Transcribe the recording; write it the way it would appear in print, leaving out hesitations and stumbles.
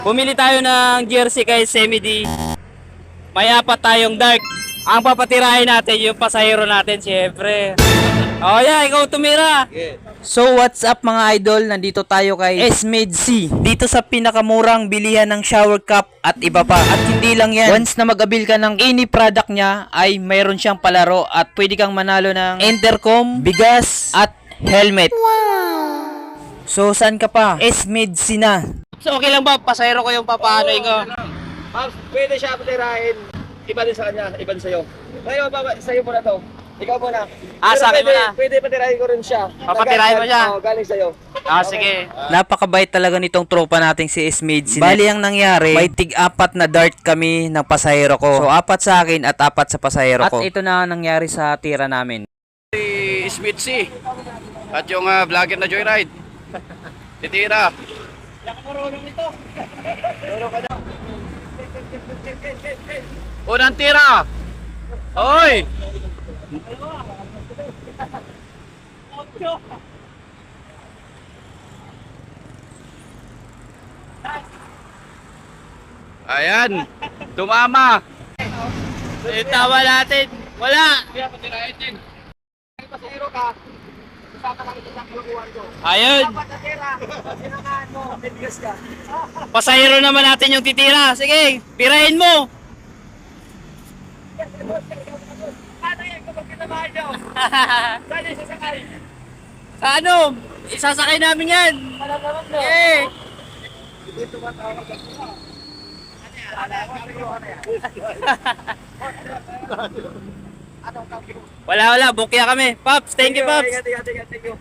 Bumili tayo ng jersey kay Semi D. May apat tayong dark. Ang papatirahin natin yung pasahero natin, syempre. Oh yeah, ikaw tumira. So what's up mga idol, nandito tayo kay S-Med-C, dito sa pinakamurang bilihan ng shower cap at iba pa. At hindi lang yan, once na mag-avail ka ng any product niya ay mayroon siyang palaro at pwede kang manalo ng intercom, bigas at helmet. So saan ka pa? S-Med-C na. So okay lang ba, pasahero ko yung papaanoy ko? Pwede siya patirahin. Iba din sa kanya, iba din sa'yo. Ngayon, sa'yo muna to. Ikaw muna. Sa akin muna. Pwede patirahin ko rin siya. Papatirahin mo siya? Oo, galing sa'yo. Sige. Napakabait talaga nitong tropa nating si S-Med-C. Bali ang nangyari, may tig-apat na dart kami ng pasahero ko. So apat sa akin at apat sa pasahero ko. At ito na ang nangyari sa tira namin. Si S-Med-C at yung vlogger na Joyride. Titira. Unang tira. Hoy! Ayan, tumama. Tawa natin. Wala. Kaya patirahin din. Pasahero ka, kasama lang ito sa kulukuhan ko. Ayun. Dapat natira, sinangaan mo, bibigas ka. Pasahero naman natin yung titira. Sige, pirahin mo. Paano yan kapag kinamahan nyo? Saan yung sasakay? Sa ano? Isasakay namin yan. Malalaman mo. Eh. Dito matawag ako. Wala, bukya kami. Pops, thank you, Pops. Thank you.